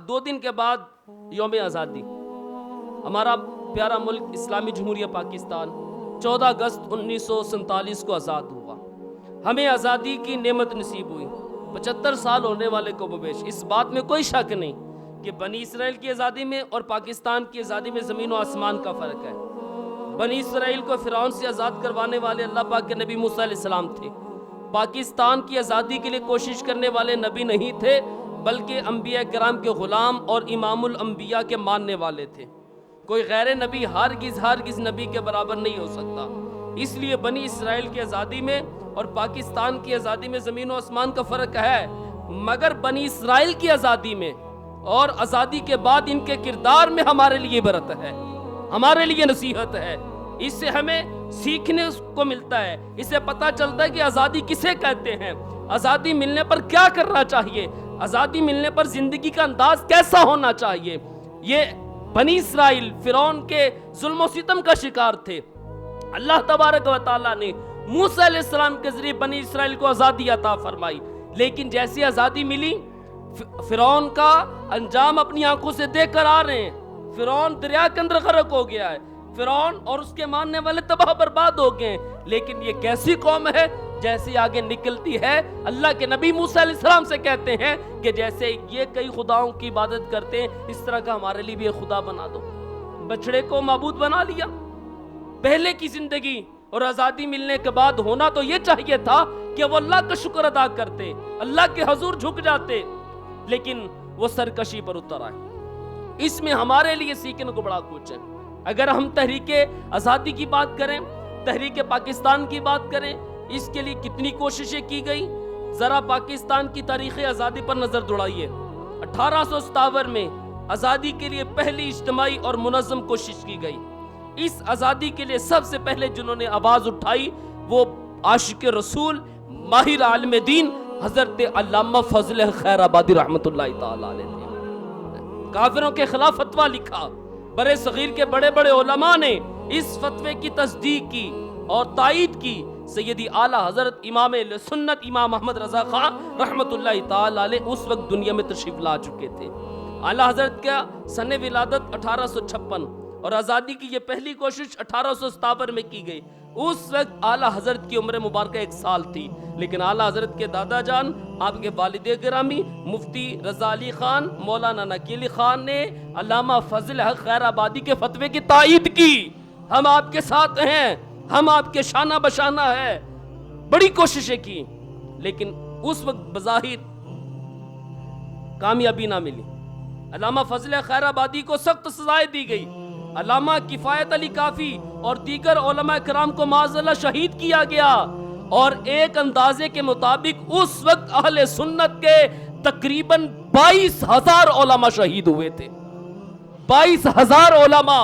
2 دن کے بعد یوم آزادی، ہمارا پیارا ملک اسلامی جمہوریہ پاکستان 14 اگست 1947 کو آزاد ہوا۔ ہمیں آزادی کی نعمت نصیب ہوئی، 75 سال ہونے والے کو ببیش۔ اس بات میں کوئی شک نہیں کہ بنی اسرائیل کی آزادی میں اور پاکستان کی آزادی میں زمین و آسمان کا فرق ہے۔ بنی اسرائیل کو فرعون سے آزاد کروانے والے اللہ پاک کے نبی موسیٰ علیہ السلام تھے۔ پاکستان کی آزادی کے لیے کوشش کرنے والے نبی نہیں تھے، بلکہ انبیاء کرام کے غلام اور امام الانبیاء کے ماننے والے تھے۔ کوئی غیر نبی ہرگز نبی کے برابر نہیں ہو سکتا۔ اس لیے بنی اسرائیل کی آزادی میں اور پاکستان کی آزادی میں زمین و آسمان کا فرق ہے، مگر بنی اسرائیل کی آزادی میں اور آزادی کے بعد ان کے کردار میں ہمارے لیے عبرت ہے، ہمارے لیے نصیحت ہے۔ اس سے ہمیں سیکھنے کو ملتا ہے، اس سے پتہ چلتا ہے کہ آزادی کسے کہتے ہیں، آزادی ملنے پر کیا کرنا چاہیے، آزادی ملنے پر زندگی کا انداز کیسا ہونا چاہیے۔ یہ بنی اسرائیل فرعون کے ظلم و ستم کا شکار تھے۔ اللہ تبارک و تعالیٰ نے موسیٰ علیہ السلام کے ذریعے بنی اسرائیل کو آزادی عطا فرمائی، لیکن جیسی آزادی ملی فرعون کا انجام اپنی آنکھوں سے دیکھ کر آ رہے ہیں۔ فرعون دریا کے اندر غرق ہو گیا ہے، فرعون اور اس کے ماننے والے تباہ برباد ہو گئے ہیں۔ لیکن یہ کیسی قوم ہے، جیسے آگے نکلتی ہے اللہ کے نبی موسیٰ علیہ السلام سے کہتے ہیں کہ جیسے یہ کئی خداؤں کی عبادت کرتے ہیں، اس طرح کا ہمارے لیے بھی ایک خدا بنا دو۔ بچڑے کو معبود بنا لیا۔ پہلے کی زندگی اور آزادی ملنے کے بعد ہونا تو یہ چاہیے تھا کہ وہ اللہ کا شکر ادا کرتے، اللہ کے حضور جھک جاتے، لیکن وہ سرکشی پر اتر آئے۔ اس میں ہمارے لیے سیکھنے کو بڑا کچھ ہے۔ اگر ہم تحریک آزادی کی بات کریں، تحریک پاکستان کی بات کریں، اس کے لیے کتنی کوششیں کی گئی، ذرا پاکستان کی تاریخ آزادی پر نظر دوڑائیے۔ 1857 میں آزادی کے لیے پہلی اجتماعی اور منظم کوشش کی گئی۔ اس آزادی کے لیے سب سے پہلے جنہوں نے آواز اٹھائی وہ عاشق رسول، ماہر عالم دین حضرت علامہ فضل خیر آبادی رحمۃ اللہ تعالی علیہ نے کافروں کے خلاف فتویٰ لکھا۔ برے صغیر کے بڑے بڑے علماء نے اس فتوے کی تصدیق کی اور تائید کی۔ سیدی اعلیٰ حضرت امام اہل سنت امام احمد رضا خان رحمۃ اللہ تعالی علیہ اس وقت دنیا میں تشریف لا چکے تھے۔ اعلیٰ حضرت کا سن ولادت 1856 اور آزادی کی یہ پہلی کوشش 1857 میں کی گئی۔ اس وقت اعلیٰ حضرت کی عمر مبارکہ 1 سال تھی، لیکن اعلیٰ حضرت کے دادا جان آپ کے والد گرامی مفتی رضا علی خان مولانا نقی خان نے علامہ فضل حق خیر آبادی کے فتوے کی تائید کی۔ ہم آپ کے ساتھ ہیں، ہم آپ کے شانہ بشانہ ہے۔ بڑی کوششیں کی، لیکن اس وقت بظاہر کامیابی نہ ملی۔ علامہ فضل خیر آبادی کو سخت سزائیں دی گئی۔ علامہ کفایت علی کافی اور دیگر علماء کرام کو معاذ اللہ شہید کیا گیا، اور ایک اندازے کے مطابق اس وقت اہل سنت کے تقریباً 22,000 علماء شہید ہوئے تھے۔ 22,000 علماء۔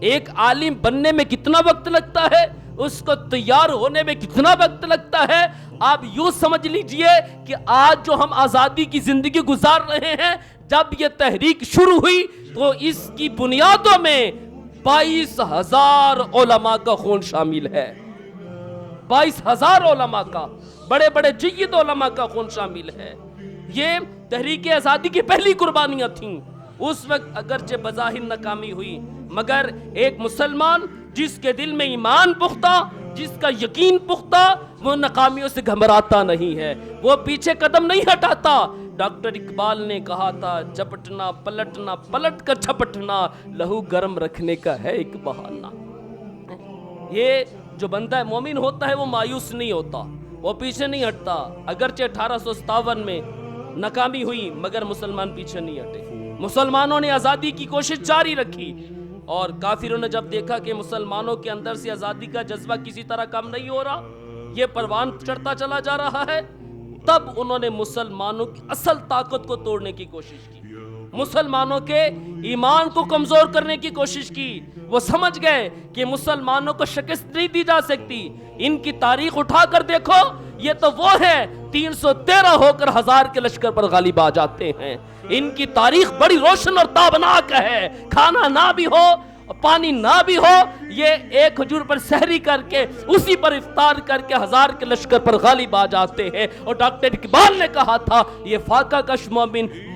ایک عالم بننے میں کتنا وقت لگتا ہے، اس کو تیار ہونے میں کتنا وقت لگتا ہے۔ آپ یوں سمجھ لیجئے کہ آج جو ہم آزادی کی زندگی گزار رہے ہیں، جب یہ تحریک شروع ہوئی تو اس کی بنیادوں میں 22,000 علماء کا خون شامل ہے۔ 22,000 علماء کا، بڑے بڑے جید علماء کا خون شامل ہے۔ یہ تحریک آزادی کی پہلی قربانیاں تھیں۔ اس وقت اگرچہ بظاہر ناکامی ہوئی، مگر ایک مسلمان جس کے دل میں ایمان پختہ، جس کا یقین پختہ، وہ ناکامیوں سے گھبراتا نہیں ہے، وہ پیچھے قدم نہیں ہٹاتا۔ ڈاکٹر اقبال نے کہا تھا، جھپٹنا پلٹنا، پلٹ کر جھپٹنا، لہو گرم رکھنے کا ہے ایک بہانہ۔ یہ جو بندہ مومن ہوتا ہے وہ مایوس نہیں ہوتا، وہ پیچھے نہیں ہٹتا۔ اگرچہ 1857 میں ناکامی ہوئی، مگر مسلمان پیچھے نہیں ہٹے۔ مسلمانوں نے آزادی کی کوشش جاری رکھی، اور کافروں نے جب دیکھا کہ مسلمانوں کے اندر سے آزادی کا جذبہ کسی طرح کم نہیں ہو رہا، یہ پروان چڑھتا چلا جا رہا ہے، تب انہوں نے مسلمانوں کی اصل طاقت کو توڑنے کی کوشش کی، مسلمانوں کے ایمان کو کمزور کرنے کی کوشش کی۔ وہ سمجھ گئے کہ مسلمانوں کو شکست نہیں دی جا سکتی۔ ان کی تاریخ اٹھا کر دیکھو، یہ تو وہ ہے 313 ہو کر 1000 کے لشکر پر غالب آ جاتے ہیں۔ ان کی تاریخ بڑی روشن اور تابناک ہے۔ کھانا نہ بھی ہو، پانی نہ بھی ہو، یہ ایک کھجور پر سحری کر کے اسی پر افطار کر کے 1000 کے لشکر پر غالب آ جاتے ہیں۔ اور ڈاکٹر اقبال نے کہا تھا، یہ فاقہ کش مومن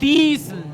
30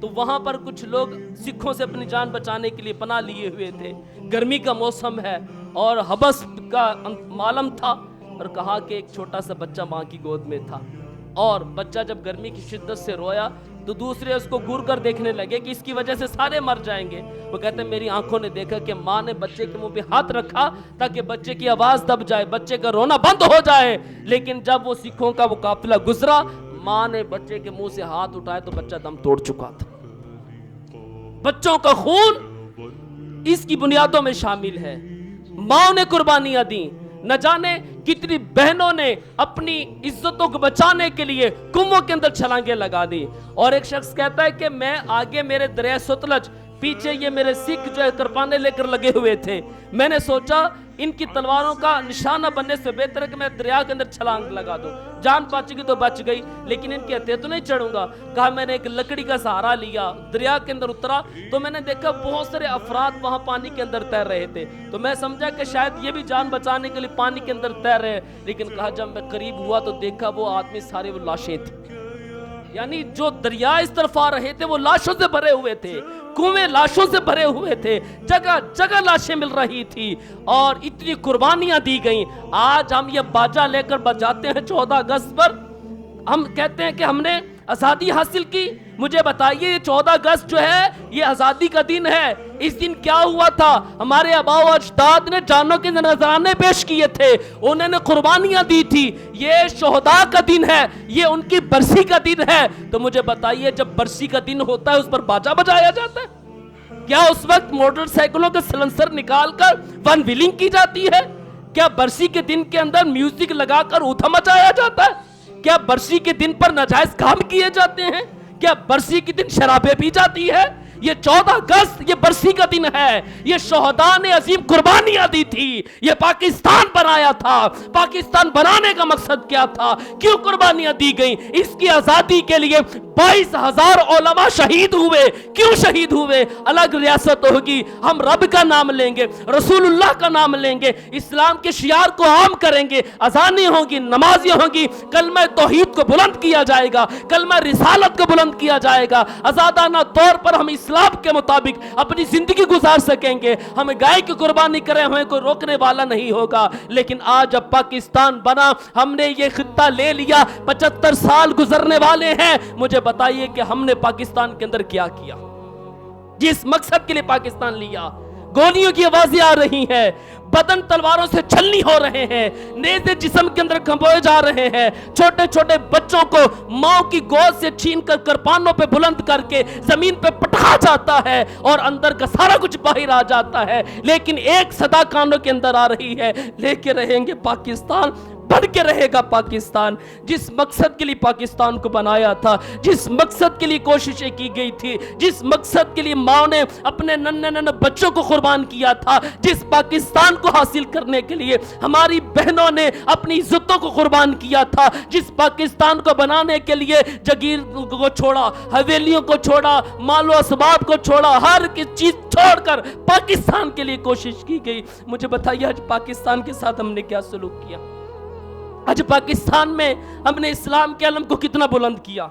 تو وہاں پر کچھ لوگ سکھوں سے اپنی جان بچانے کے لیے پناہ لیے ہوئے تھے. گرمی کا موسم ہے اور حبس کا عالم تھا، اور کہا کہ ایک چھوٹا سا بچہ ماں کی گود میں تھا، اور بچہ جب گرمی کی شدت سے رویا تو دوسرے اس کو گور کر دیکھنے لگے کہ اس کی وجہ سے سارے مر جائیں گے. وہ کہتے ہیں میری آنکھوں نے دیکھا کہ ماں نے بچے کے منہ پہ ہاتھ رکھا تاکہ بچے کی آواز دب جائے، بچے کا رونا بند ہو جائے، لیکن جب وہ سکھوں کا وہ قافلہ گزرا، ماں نے بچے کے منہ سے ہاتھ اٹھائے تو بچہ دم توڑ چکا تھا. بچوں کا خون اس کی بنیادوں میں شامل ہے. ماں نے قربانیاں دیں، نہ جانے کتنی بہنوں نے اپنی عزتوں کو بچانے کے لیے کنووں کے اندر چھلانگیں لگا دی. اور ایک شخص کہتا ہے کہ میں آگے میرے دریا ستلج، پیچھے یہ میرے سکھ جو ہے کرپانے لے کر لگے ہوئے تھے. میں نے سوچا ان کی تلواروں کا نشانہ بننے سے بہتر ہے کہ میں دریا کے اندر چھلانگ لگا دوں. جان بچ گئی تو بچ گئی، لیکن ان کے ہتھے تو نہیں چڑھوں گا. کہا میں نے ایک لکڑی کا سہارا لیا، دریا کے اندر اترا تو میں نے دیکھا بہت سارے افراد وہاں پانی کے اندر تیر رہے تھے. تو میں سمجھا کہ شاید یہ بھی جان بچانے کے لیے پانی کے اندر تیر رہے، لیکن کہا جب میں قریب ہوا تو دیکھا وہ آدمی سارے وہ لاشیں تھیں. یعنی جو دریا اس طرف آ رہے تھے وہ لاشوں سے بھرے ہوئے تھے، کنویں لاشوں سے بھرے ہوئے تھے، جگہ جگہ لاشیں مل رہی تھی اور اتنی قربانیاں دی گئیں. آج ہم یہ باجا لے کر بجاتے ہیں 14 اگست پر، ہم کہتے ہیں کہ ہم نے آزادی حاصل کی. مجھے بتائیے یہ 14 اگست جو ہے یہ آزادی کا دن ہے. اس دن کیا ہوا تھا؟ ہمارے آباء و اجداد نے جانوں کے نذرانے پیش کیے تھے، انہوں نے قربانیاں دی تھی. یہ شہداء کا دن ہے، یہ ان کی برسی کا دن ہے. تو مجھے بتائیے جب برسی کا دن ہوتا ہے اس پر باجا بجایا جاتا ہے؟ کیا اس وقت موٹر سائیکلوں کے سلنسر نکال کر ون ویلنگ کی جاتی ہے؟ کیا برسی کے دن کے اندر میوزک لگا کر اوتھا مچایا جاتا ہے؟ کیا برسی کے دن پر ناجائز کام کیے جاتے ہیں؟ کیا برسی کے دن شرابیں پی جاتی ہے؟ یہ 14 اگست یہ برسی کا دن ہے. یہ شہداء نے عظیم قربانیاں دی تھی. یہ پاکستان بنایا تھا. پاکستان بنانے کا مقصد کیا تھا؟ کیوں قربانیاں دی گئیں؟ اس کی آزادی کے لیے 22,000 علماء شہید ہوئے. کیوں شہید ہوئے؟ الگ ریاست ہوگی، ہم رب کا نام لیں گے، رسول اللہ کا نام لیں گے، اسلام کے شعار کو عام کریں گے، اذانیں ہوں گی، نمازیں ہوں گی، کلمہ توحید کو بلند کیا جائے گا، کلمہ رسالت کو بلند کیا جائے گا. آزادانہ طور پر ہم اسلام کے مطابق اپنی زندگی گزار سکیں گے. ہم گائے کی قربانی کریں، ہمیں کوئی روکنے والا نہیں ہوگا. لیکن آج جب پاکستان بنا، ہم نے یہ خطہ لے لیا، 75 سال گزرنے والے ہیں. مجھے بتائیے کہ ہم نے پاکستان کے اندر کیا کیا؟ جس مقصد کے لیے پاکستان لیا، گولیوں کی آوازیں آ رہی ہیں، بدن تلواروں سے چھلنی ہو رہے ہیں، نیزے جسم کے اندر کھمبوئے جا رہے ہیں، چھوٹے چھوٹے بچوں کو ماں کی گود سے چھین کر کرپانوں پہ بلند کر کے زمین پہ پٹھا جاتا ہے اور اندر کا سارا کچھ باہر آ جاتا ہے. لیکن ایک صدا کانوں کے اندر آ رہی ہے، لے کے رہیں گے پاکستان، بڑھ کے رہے گا پاکستان. جس مقصد کے لیے پاکستان کو بنایا تھا، جس مقصد کے لیے کوششیں کی گئی تھی، جس مقصد کے لیے ماں نے اپنے ننھے بچوں کو قربان کیا تھا، جس پاکستان کو حاصل کرنے کے لیے ہماری بہنوں نے اپنی عزتوں کو قربان کیا تھا، جس پاکستان کو بنانے کے لیے جگیر کو چھوڑا، حویلیوں کو چھوڑا، مال و اسباب کو چھوڑا، ہر چیز چھوڑ کر پاکستان کے لیے کوشش کی گئی. مجھے بتائیے آج پاکستان کے ساتھ ہم نے کیا سلوک کیا؟ آج پاکستان میں ہم نے اسلام کے علم کو کتنا بلند کیا،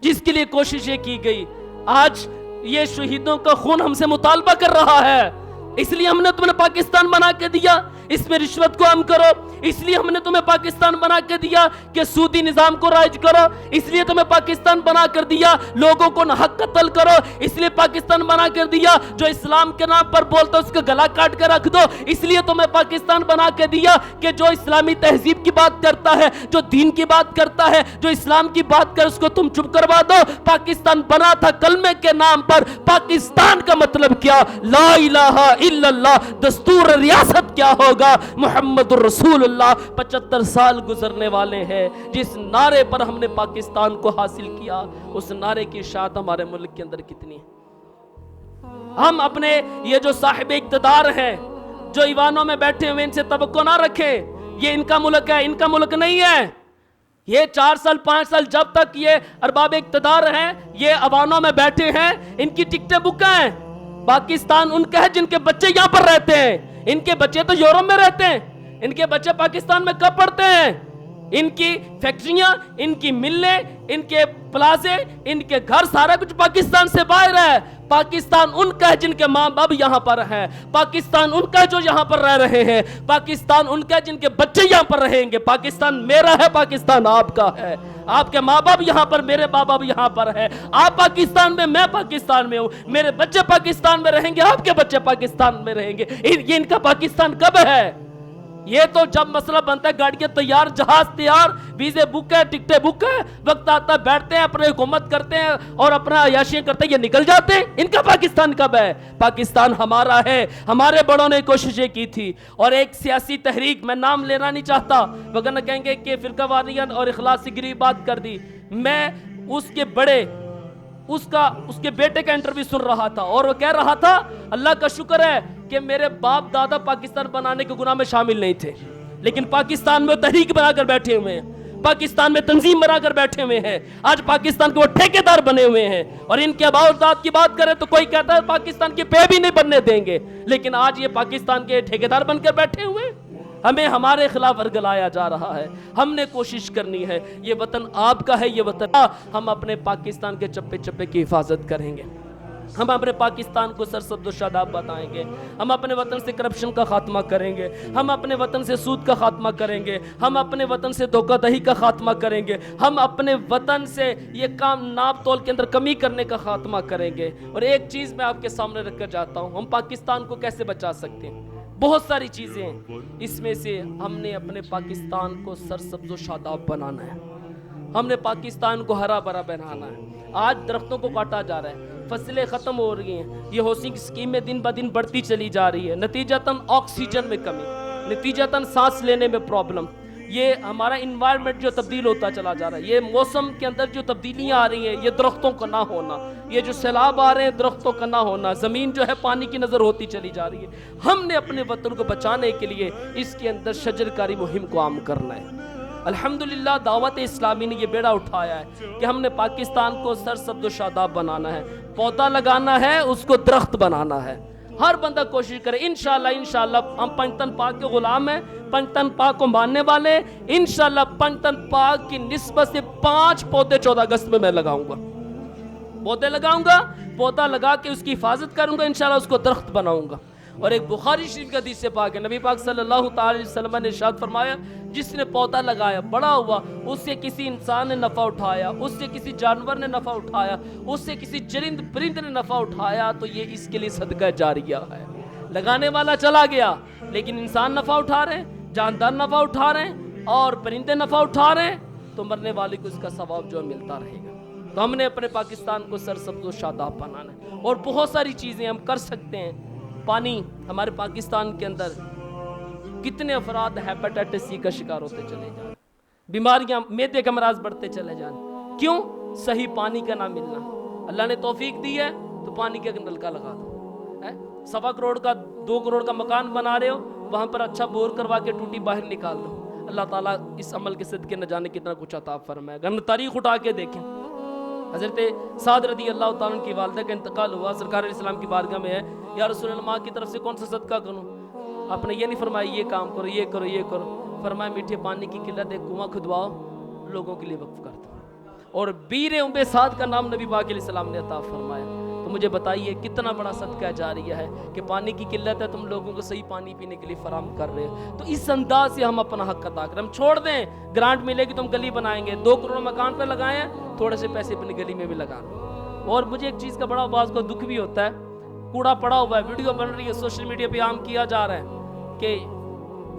جس کے لیے کوششیں کی گئی؟ آج یہ شہیدوں کا خون ہم سے مطالبہ کر رہا ہے. اس لیے ہم نے تمہیں پاکستان بنا کے دیا اس میں رشوت کو عام کرو، اس لیے ہم نے تمہیں پاکستان بنا کے دیا کہ سودی نظام کو رائج کرو، اس لیے تمہیں پاکستان بنا کر دیا لوگوں کو ناحق قتل کرو، اس لیے پاکستان بنا کر دیا جو اسلام کے نام پر بولتا اس کا گلا کاٹ کر رکھ دو، اس لیے تمہیں پاکستان بنا کے دیا کہ جو اسلامی تہذیب کی بات کرتا ہے، جو دین کی بات کرتا ہے، جو اسلام کی بات کر اس کو تم چپ کروا دو. پاکستان بنا تھا کلمے کے نام پر. پاکستان کا مطلب کیا؟ لا الہ الا اللہ. دستور ریاست کیا ہوگا؟ محمد الرسول اللہ. 75 سال گزرنے والے ہیں. جس نعرے پر ہم نے پاکستان کو حاصل کیا، اس نعرے کی اشاعت ہمارے ملک کے اندر کتنی ہے؟ ہم اپنے یہ جو صاحب اقتدار ہیں، جو ایوانوں میں بیٹھے ہوئے، ان سے توقع نہ رکھیں یہ ان کا ملک ہے. ان کا ملک نہیں ہے. یہ 4 سال 5 سال جب تک یہ ارباب اقتدار ہیں، یہ ایوانوں میں بیٹھے ہیں، ان کی ٹکٹیں بک ہیں. پاکستان ان کا ہے جن کے بچے یہاں پر رہتے ہیں. ان کے بچے تو یورپ میں رہتے ہیں، ان کے بچے پاکستان میں کب پڑھتے ہیں؟ ان کی فیکٹریاں, ان کی ملیں, ان کے پلازے, ان کے گھر, سارا کچھ پاکستان سے باہر ہے. پاکستان ان کا ہے جن کے ماں باپ یہاں پر ہیں, پاکستان ان کا ہے جو یہاں پر رہ رہے ہیں, پاکستان ان کا ہے جن کے بچے یہاں پر رہیں گے. پاکستان میرا ہے, پاکستان آپ کا ہے. آپ کے ماں باپ یہاں پر, میرے ماں باپ یہاں پر ہے. آپ پاکستان میں, میں پاکستان میں ہوں. میرے بچے پاکستان میں رہیں گے, آپ کے بچے پاکستان میں رہیں گے. یہ ان کا پاکستان کب ہے؟ یہ تو جب مسئلہ بنتا ہے, گاڑیاں تیار, جہاز تیار, ویزے بک ہے, ٹکٹیں بک ہے, وقت آتا ہے بیٹھتے ہیں, اپنے حکومت کرتے ہیں اور اپنا عیاشیاں کرتے ہیں, یہ نکل جاتے ہیں. ان کا پاکستان کب ہے؟ پاکستان ہمارا ہے. ہمارے بڑوں نے کوششیں کی تھی, اور ایک سیاسی تحریک, میں نام لینا نہیں چاہتا وگرنہ کہیں گے کہ فرقہ واریت اور اخلاص سے گری بات کر دی. میں اس کے بڑے, اس کے بیٹے کا انٹرویو سن رہا تھا, اور وہ کہہ رہا تھا اللہ کا شکر ہے کہ میرے باپ دادا پاکستان بنانے کے گناہ میں شامل نہیں تھے, لیکن پاکستان میں تحریک بنا کر بیٹھے ہوئے ہیں, پاکستان میں تنظیم بنا کر بیٹھے ہوئے ہیں. آج پاکستان کے وہ ٹھیکیدار بنے ہوئے ہیں, اور ان کے اباء اجداد کی بات کریں تو کوئی کہتا ہے پاکستان کے پے بھی نہیں بننے دیں گے, لیکن آج یہ پاکستان کے ٹھیکیدار بن کر بیٹھے ہوئے ہیں. ہمیں ہمارے خلاف ورگلایا جا رہا ہے. ہم نے کوشش کرنی ہے, یہ وطن آپ کا ہے, یہ وطن ہم اپنے پاکستان کے چپے چپے کی حفاظت کریں گے. ہم اپنے پاکستان کو سرسبز و شاداب بتائیں گے. ہم اپنے وطن سے کرپشن کا خاتمہ کریں گے. ہم اپنے وطن سے سود کا خاتمہ کریں گے. ہم اپنے وطن سے دھوکہ دہی کا خاتمہ کریں گے. ہم اپنے وطن سے یہ کام ناپ تول کے اندر کمی کرنے کا خاتمہ کریں گے. اور ایک چیز میں آپ کے سامنے رکھ کر جاتا ہوں, ہم پاکستان کو کیسے بچا سکتے ہیں؟ بہت ساری چیزیں ہیں. اس میں سے ہم نے اپنے پاکستان کو سرسبز و شاداب بنانا ہے. ہم نے پاکستان کو ہرا بھرا بنانا ہے. آج درختوں کو کاٹا جا رہا ہے, فصلیں ختم ہو رہی ہیں, یہ ہاؤسنگ اسکیمیں دن بدن بڑھتی چلی جا رہی ہے, نتیجتاً آکسیجن میں کمی, نتیجتاً سانس لینے میں پرابلم, یہ ہمارا انوائرمنٹ جو تبدیل ہوتا چلا جا رہا ہے, یہ موسم کے اندر جو تبدیلیاں آ رہی ہیں, یہ درختوں کا نہ ہونا, یہ جو سیلاب آ رہے ہیں درختوں کا نہ ہونا, زمین جو ہے پانی کی نظر ہوتی چلی جا رہی ہے. ہم نے اپنے وطن کو بچانے کے لیے اس کے اندر شجرکاری مہم کو عام کرنا ہے. الحمدللہ دعوت اسلامی نے یہ بیڑا اٹھایا ہے کہ ہم نے پاکستان کو سرسبز و شاداب بنانا ہے. پودا لگانا ہے, اس کو درخت بنانا ہے. ہر بندہ کوشش کرے. انشاءاللہ ہم پنجتن پاک کے غلام ہیں, پنجتن پاک کو ماننے والے. انشاءاللہ پنجتن پاک کی نسبت سے 5 پودے 14 اگست میں لگاؤں گا. پودے لگاؤں گا, پودا لگا کے اس کی حفاظت کروں گا, انشاءاللہ اس کو درخت بناؤں گا. اور ایک بخاری شریف کا حدیث پاک ہے, نبی پاک صلی اللہ تعالی علیہ وسلم نے ارشاد فرمایا, جس نے پودا لگایا, بڑا ہوا, اس سے کسی انسان نے نفع اٹھایا, اس سے کسی جانور نے نفع اٹھایا, اس سے کسی چرند پرند نے نفع اٹھایا, تو یہ اس کے لیے صدقہ جاریہ ہے. لگانے والا چلا گیا, لیکن انسان نفع اٹھا رہے ہیں, جاندار نفع اٹھا رہے ہیں, اور پرندے نفع اٹھا رہے ہیں, تو مرنے والے کو اس کا ثواب جو ملتا رہے گا. تو ہم نے اپنے پاکستان کو سرسبز و شاداب بنانا ہے. اور بہت ساری چیزیں ہم کر سکتے ہیں. پانی, ہمارے پاکستان کے اندر کتنے افراد ہیپیٹائٹس سی کا شکار ہوتے چلے جا رہے ہیں, بیماریاں, معدے کے امراض بڑھتے چلے جا رہے ہیں. کیوں؟ صحیح پانی کا نہ ملنا. اللہ نے توفیق دی ہے تو پانی کا نلکا لگا دو. 1.25 کروڑ کا 2 کروڑ کا مکان بنا رہے ہو, وہاں پر اچھا بور کروا کے ٹوٹی باہر نکال دو. اللہ تعالیٰ اس عمل کے صدقے نہ جانے کتنا کچھ عطا فرمائے. اگر تاریخ اٹھا کے دیکھیں, حضرت سعد رضی اللہ تعالیٰ کی والدہ کا انتقال ہوا, سرکار اسلام کی بارگاہ میں ہے, یا رسول اللہ, ماں کی طرف سے کون سا صدقہ کروں؟ آپ نے یہ نہیں فرمایا یہ کام کرو, یہ کرو, یہ کرو. فرمایا میٹھے پانی کی قلت ہے, کنواں کھدواؤ, لوگوں کے لیے وقف کر دو. اور بیر سعد کا نام نبی پاک علیہ السلام نے عطا فرمایا. تو مجھے بتائیے کتنا بڑا صدقہ جاریہ ہے کہ پانی کی قلت ہے, تم لوگوں کو صحیح پانی پینے کے لیے فراہم کر رہے ہو. تو اس انداز سے ہم اپنا حق ادا کریں. ہم چھوڑ دیں, گرانٹ ملے گی, تم گلی بنائیں گے, 2 کروڑ مکان پہ لگائیں, تھوڑے سے پیسے اپنی گلی میں بھی لگا دیں. اور مجھے ایک چیز کا بڑا بعض کو دکھ بھی ہوتا ہے, کوڑا پڑا ہوا ہے, ویڈیو بن رہی ہے, سوشل میڈیا پہ عام کیا جا رہا ہے کہ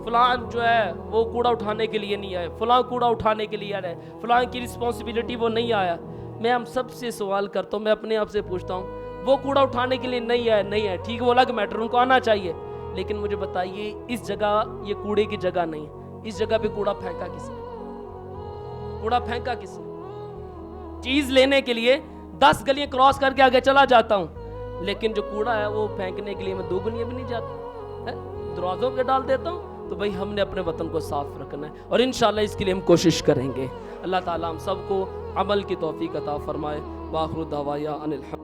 فلاں جو ہے وہ کوڑا اٹھانے کے لیے نہیں آئے, فلاں کوڑا اٹھانے کے لیے آ رہا ہے, فلاں کی رسپانسبلٹی وہ نہیں آیا. میں ہم سب سے سوال کرتا ہوں, میں اپنے آپ سے پوچھتا ہوں, وہ کوڑا اٹھانے کے لیے نہیں ہے, ٹھیک ہے, وہ الگ میٹر, ان کو آنا چاہیے, لیکن مجھے بتائیے اس جگہ یہ کوڑے کی جگہ نہیں ہے, اس جگہ پہ کوڑا پھینکا کس نے؟ کوڑا پھینکا کس نے؟ چیز لینے کے لیے 10 گلیاں کراس کر کے آگے چلا جاتا ہوں, لیکن جو کوڑا ہے وہ پھینکنے کے لیے میں 2 گلیاں بھی نہیں جاتا, دروازوں پہ ڈال دیتا ہوں. تو بھائی ہم نے اپنے وطن کو صاف رکھنا ہے, اور انشاءاللہ اس کے لیے ہم کوشش کریں گے. اللہ تعالیٰ ہم سب کو عمل کی توفیق عطا فرمائے. وآخر دعوانا ان الحمد